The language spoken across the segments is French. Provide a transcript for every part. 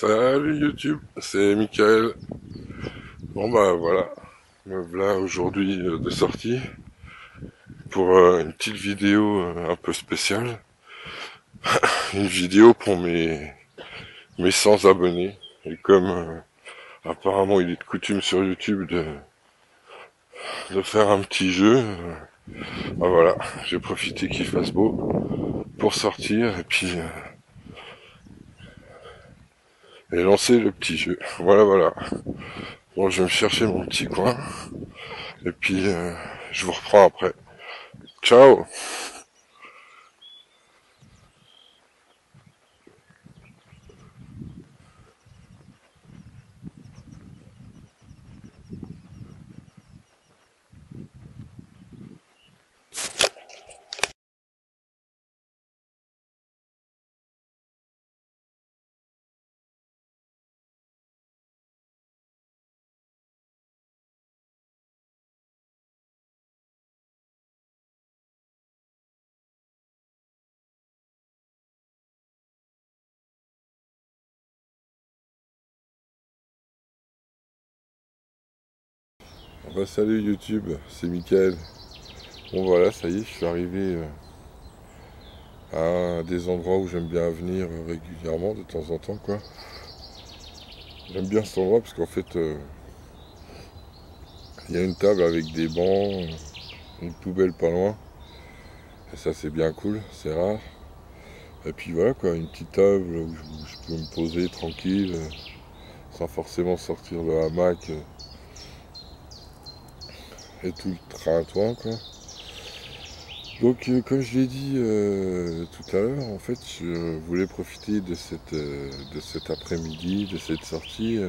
Salut YouTube, c'est Michael. Bon bah voilà, me voilà aujourd'hui de sortie pour une petite vidéo un peu spéciale. Une vidéo pour mes 100 abonnés. Et comme apparemment il est de coutume sur YouTube de faire un petit jeu, bah voilà, j'ai profité qu'il fasse beau pour sortir et lancer le petit jeu. Voilà voilà. Bon, je vais me chercher mon petit coin et puis je vous reprends après. Ciao. Bah, salut YouTube, c'est Mickaël. Bon voilà, ça y est, je suis arrivé à des endroits où j'aime bien venir régulièrement, de temps en temps quoi. J'aime bien cet endroit parce qu'en fait, il y a une table avec des bancs, une poubelle pas loin. Et ça c'est bien cool, c'est rare. Et puis voilà quoi, une petite table où je peux me poser tranquille, sans forcément sortir le hamac et tout le train-train quoi. Donc, comme je l'ai dit tout à l'heure, en fait, je voulais profiter de cet après-midi, de cette sortie,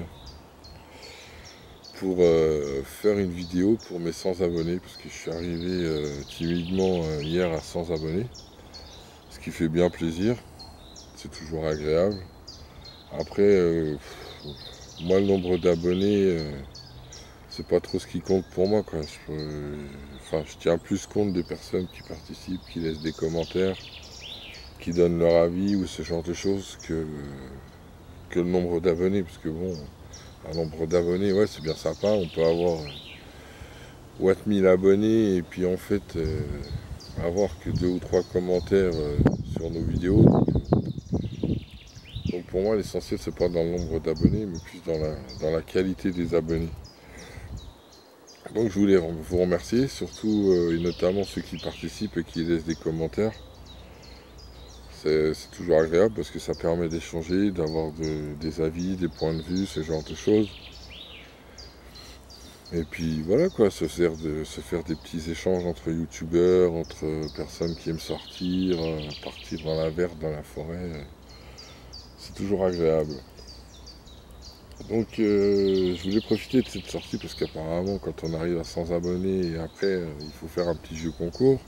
pour faire une vidéo pour mes 100 abonnés, parce que je suis arrivé timidement hier à 100 abonnés, ce qui fait bien plaisir, c'est toujours agréable. Après, moi, le nombre d'abonnés, c'est pas trop ce qui compte pour moi, quoi. Je tiens plus compte des personnes qui participent, qui laissent des commentaires, qui donnent leur avis ou ce genre de choses que le nombre d'abonnés, parce que bon, un nombre d'abonnés, ouais, c'est bien sympa, on peut avoir 1000 abonnés et puis en fait avoir que 2 ou 3 commentaires sur nos vidéos. Donc pour moi l'essentiel c'est pas dans le nombre d'abonnés mais plus dans la qualité des abonnés. Donc je voulais vous remercier, surtout et notamment ceux qui participent et qui laissent des commentaires. C'est toujours agréable parce que ça permet d'échanger, d'avoir des avis, des points de vue, ce genre de choses. Et puis voilà quoi, se faire des petits échanges entre youtubeurs, entre personnes qui aiment sortir, partir dans la verte, dans la forêt, c'est toujours agréable. Donc je voulais profiter de cette sortie parce qu'apparemment quand on arrive à 100 abonnés et après il faut faire un petit jeu concours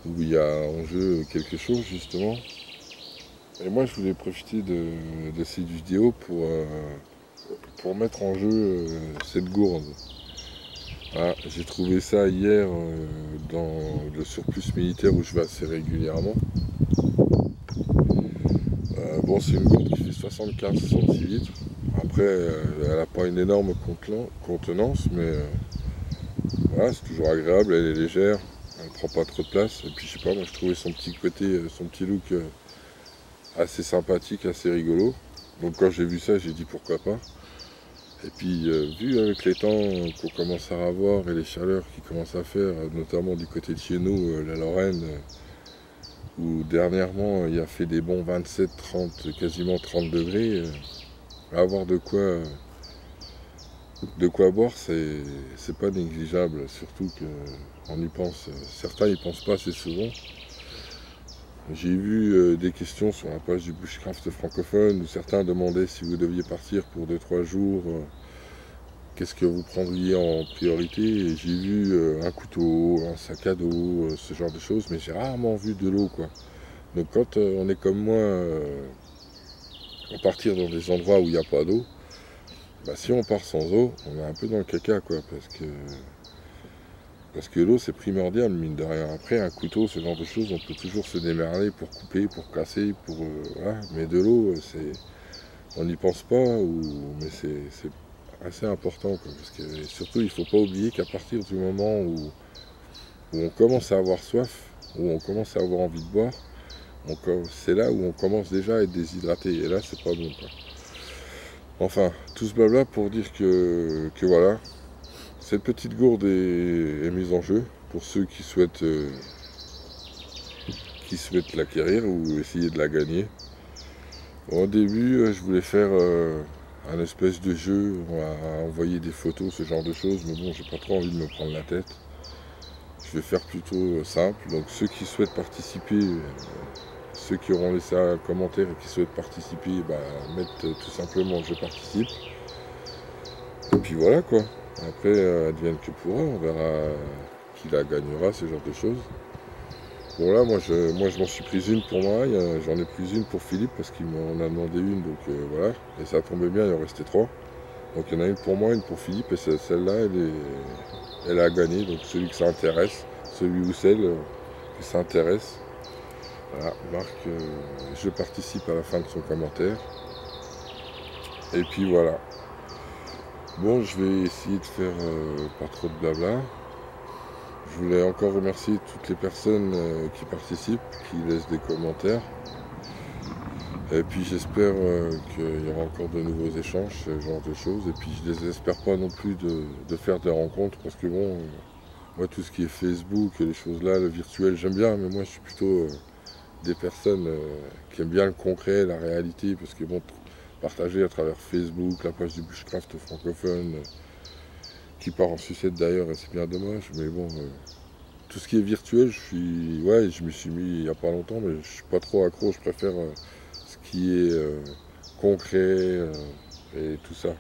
où il y a en jeu quelque chose justement. Et moi je voulais profiter de cette vidéo pour mettre en jeu cette gourde. Ah, j'ai trouvé ça hier dans le surplus militaire où je vais assez régulièrement. Bon, c'est une gourde qui fait 75 centilitres. Après, elle n'a pas une énorme contenance, mais voilà, c'est toujours agréable, elle est légère, elle ne prend pas trop de place. Et puis, je sais pas, moi je trouvais son petit côté, son petit look assez sympathique, assez rigolo. Donc, quand j'ai vu ça, j'ai dit pourquoi pas. Et puis, vu avec les temps qu'on commence à avoir et les chaleurs qui commencent à faire, notamment du côté de chez nous, la Lorraine, où dernièrement il a fait des bons 27, 30, quasiment 30 degrés, avoir de quoi boire, c'est pas négligeable, surtout qu'on y pense, certains y pensent pas assez souvent. J'ai vu des questions sur la page du Bushcraft francophone où certains demandaient si vous deviez partir pour 2-3 jours. Qu'est-ce que vous prendriez en priorité? Et j'ai vu un couteau, un sac à dos, ce genre de choses, mais j'ai rarement vu de l'eau, quoi. Donc quand on est comme moi, on partir dans des endroits où il n'y a pas d'eau, bah, si on part sans eau, on est un peu dans le caca, quoi, parce que l'eau c'est primordial, mine de rien. Après, un couteau, ce genre de choses, on peut toujours se démerder pour couper, pour casser, voilà. Mais de l'eau, on n'y pense pas, mais c'est assez important, quoi, parce que surtout il ne faut pas oublier qu'à partir du moment où on commence à avoir soif, où on commence à avoir envie de boire, c'est là où on commence déjà à être déshydraté, et là c'est pas bon, quoi. Enfin, tout ce blabla pour dire que voilà, cette petite gourde est mise en jeu pour ceux qui souhaitent l'acquérir ou essayer de la gagner. Au début, je voulais faire un espèce de jeu, on va envoyer des photos, ce genre de choses, mais bon, j'ai pas trop envie de me prendre la tête. Je vais faire plutôt simple. Donc ceux qui souhaitent participer, ceux qui auront laissé un commentaire et qui souhaitent participer, bah, mettent tout simplement je participe. Et puis voilà quoi. Après, advienne que pourra, on verra qui la gagnera, ce genre de choses. Bon là, moi je m'en suis pris une pour moi, j'en ai pris une pour Philippe parce qu'il m'en a demandé une, donc voilà. Et ça tombait bien, il en restait 3. Donc il y en a une pour moi, une pour Philippe, et celle-là, elle a gagné. Donc celui que ça intéresse, celui ou celle qui s'intéresse, voilà, marque je participe à la fin de son commentaire. Et puis voilà. Bon, je vais essayer de faire pas trop de blabla. Je voulais encore remercier toutes les personnes qui participent, qui laissent des commentaires. Et puis j'espère qu'il y aura encore de nouveaux échanges, ce genre de choses. Et puis je les espère pas non plus de faire des rencontres, parce que bon, moi tout ce qui est Facebook et les choses là, le virtuel, j'aime bien, mais moi je suis plutôt des personnes qui aiment bien le concret, la réalité, parce que bon, partager à travers Facebook, la page du Bushcraft francophone, qui part en sucette d'ailleurs, et c'est bien dommage, mais bon, tout ce qui est virtuel, je me suis mis il n'y a pas longtemps, mais je suis pas trop accro, je préfère ce qui est concret et tout ça.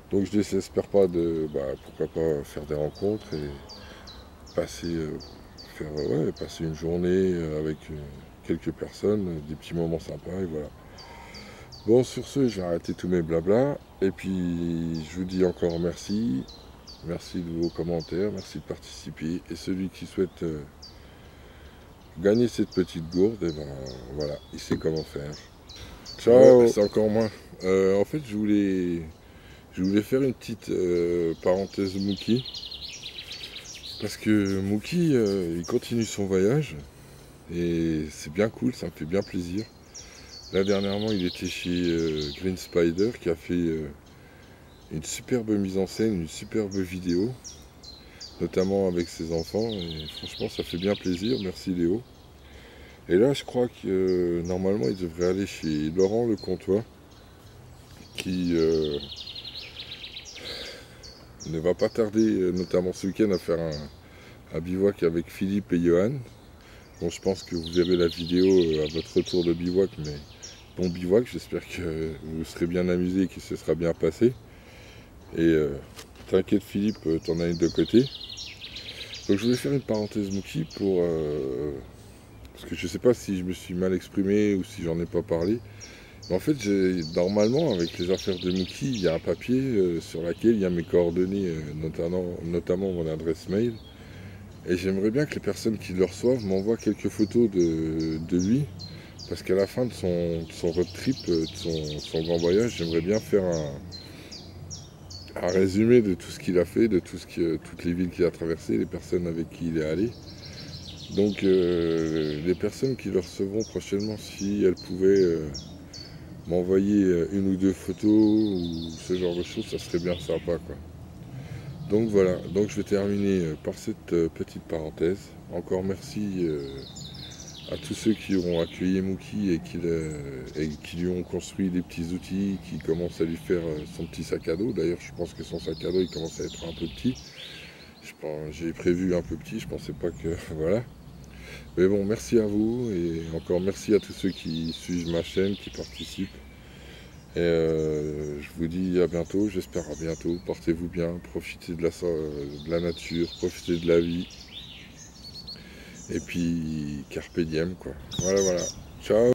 Donc je n'espère pas pourquoi pas faire des rencontres et passer, passer une journée avec quelques personnes, des petits moments sympas et voilà. Bon, sur ce, je vais arrêter tous mes blabla et puis je vous dis encore merci. Merci de vos commentaires, merci de participer. Et celui qui souhaite gagner cette petite gourde, et ben voilà, il sait comment faire. Ciao, ouais, c'est encore moi. En fait, je voulais faire une petite parenthèse Mookie. Parce que Mookie, il continue son voyage. Et c'est bien cool, ça me fait bien plaisir. Là, dernièrement, il était chez Green Spider qui a fait une superbe mise en scène, une superbe vidéo. Notamment avec ses enfants. Et franchement, ça fait bien plaisir. Merci Léo. Et là, je crois que normalement, il devrait aller chez Laurent Le Comtois, qui ne va pas tarder, notamment ce week-end, à faire un bivouac avec Philippe et Johan. Bon, je pense que vous verrez la vidéo à votre retour de bivouac, mais bon bivouac, j'espère que vous serez bien amusé et qu'il se sera bien passé. Et t'inquiète Philippe, t'en as une de côté. Donc je voulais faire une parenthèse Mookie pour... parce que je ne sais pas si je me suis mal exprimé ou si j'en ai pas parlé. Mais en fait, normalement, avec les affaires de Mookie, il y a un papier sur lequel il y a mes coordonnées, notamment mon adresse mail. Et j'aimerais bien que les personnes qui le reçoivent m'envoient quelques photos de lui. Parce qu'à la fin de son road trip, de son grand voyage, j'aimerais bien faire un résumé de tout ce qu'il a fait, de toutes les villes qu'il a traversées, les personnes avec qui il est allé. Donc les personnes qui le recevront prochainement, si elles pouvaient m'envoyer une ou deux photos ou ce genre de choses, ça serait bien sympa quoi. Donc voilà, donc je vais terminer par cette petite parenthèse. Encore merci à tous ceux qui ont accueilli Mookie et qui lui ont construit des petits outils, qui commencent à lui faire son petit sac à dos. D'ailleurs, je pense que son sac à dos, il commence à être un peu petit. J'ai prévu un peu petit, je pensais pas que... voilà. Mais bon, merci à vous et encore merci à tous ceux qui suivent ma chaîne, qui participent. Et je vous dis à bientôt, j'espère à bientôt. Portez-vous bien, profitez de la nature, profitez de la vie. Et puis, carpe diem, quoi. Voilà, voilà. Ciao!